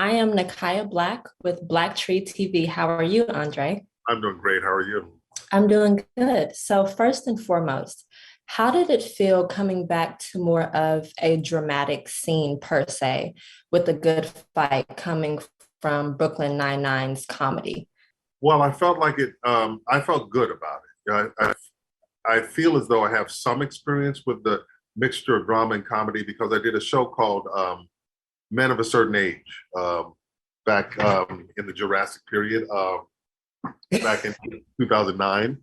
I am Nakaya Black with BLACKTRee TV. How are you, Andre? I'm doing great. How are you? I'm doing good. So, first and foremost, how did it feel coming back to more of a dramatic scene per se, with a good fight coming from Brooklyn Nine-Nine's comedy? Well, I felt like it. I felt good about it. I feel as though I have some experience with the mixture of drama and comedy because I did a show called Men of a Certain Age back in the Jurassic period, back in 2009.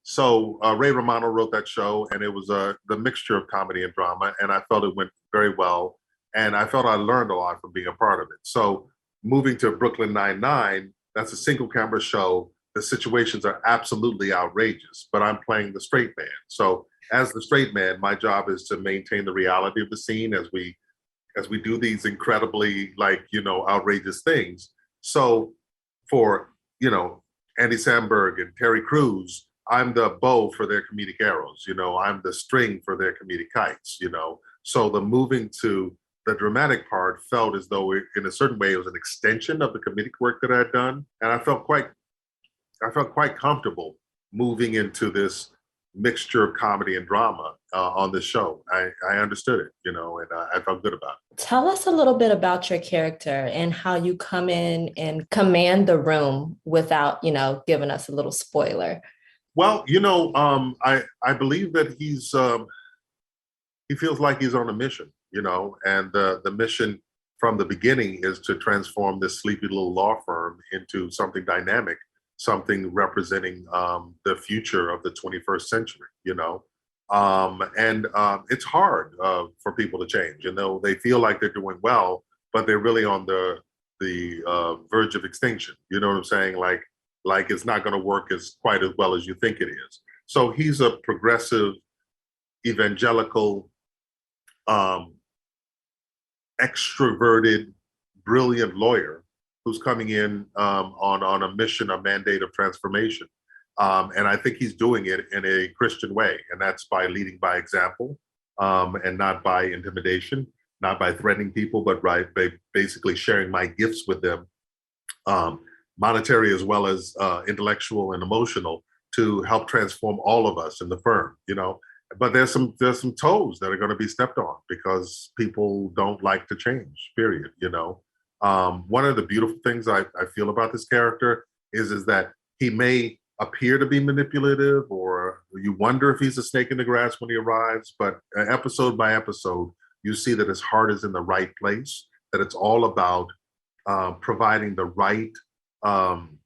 So Ray Romano wrote that show, and it was the mixture of comedy and drama, and I felt it went very well, and I felt I learned a lot from being a part of it. So moving to Brooklyn Nine-Nine, that's a single camera show. The situations are absolutely outrageous, but I'm playing the straight man. So as the straight man, my job is to maintain the reality of the scene as we do these incredibly outrageous things. So for Andy Samberg and Terry Crews, I'm the bow for their comedic arrows. I'm the string for their comedic kites. So the moving to the dramatic part felt as though in a certain way it was an extension of the comedic work that I had done, and I felt quite comfortable moving into this mixture of comedy and drama on this show. I understood it, and I felt good about it. Tell us a little bit about your character and how you come in and command the room without, giving us a little spoiler. Well, I believe that he feels like he's on a mission, and the mission from the beginning is to transform this sleepy little law firm into something dynamic, something representing the future of the 21st century, and it's hard for people to change. They feel like they're doing well, but they're really on the verge of extinction. You know what I'm saying? Like it's not going to work as quite as well as you think it is. So he's a progressive, evangelical, um, extroverted, brilliant lawyer who's coming in on a mission, a mandate of transformation. And I think he's doing it in a Christian way, and that's by leading by example, and not by intimidation, not by threatening people, but by basically sharing my gifts with them, um, monetary as well as intellectual and emotional, to help transform all of us in the firm. But there's some toes that are going to be stepped on because people don't like to change. Period. One of the beautiful things I feel about this character is that he may appear to be manipulative, or you wonder if he's a snake in the grass when he arrives, but episode by episode, you see that his heart is in the right place, that it's all about providing the right um,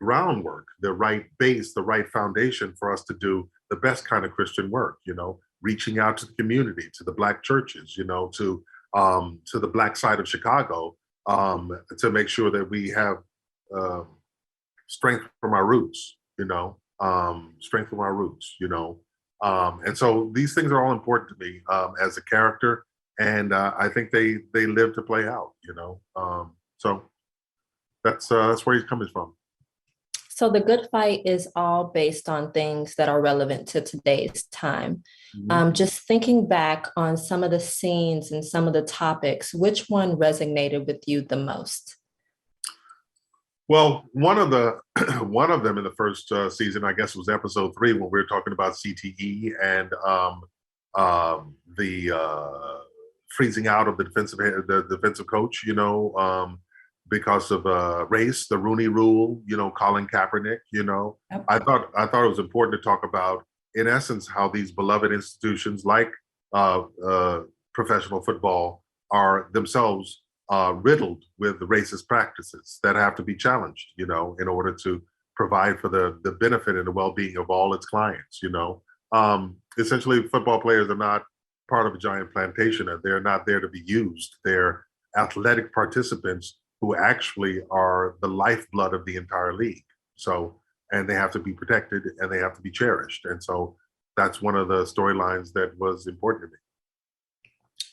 groundwork, the right base, the right foundation for us to do the best kind of Christian work, reaching out to the community, to the Black churches, to the Black side of Chicago, to make sure that we have uh, strength from our roots, strength from our roots, and so these things are all important to me as a character, and I think they live to play out, so that's where he's coming from. So the good fight is all based on things that are relevant to today's time. Mhm. Just thinking back on some of the scenes and some of the topics, which one resonated with you the most? Well, one of the one of them in the first season, I guess, was episode 3 when we were talking about CTE and the freezing out of the defensive coach, because of race, the Rooney Rule, Colin Kaepernick. Yep. I thought it was important to talk about, in essence, how these beloved institutions like uh, uh, professional football are themselves riddled with racist practices that have to be challenged, in order to provide for the benefit and the well-being of all its clients. Essentially, football players are not part of a giant plantation, and they're not there to be used. They're athletic participants who actually are the lifeblood of the entire league. So, and they have to be protected and they have to be cherished. And so that's one of the storylines that was important to me.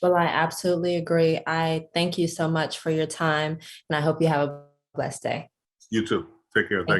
Well, I absolutely agree. I thank you so much for your time, and I hope you have a blessed day. You too. Take care. Thank Thank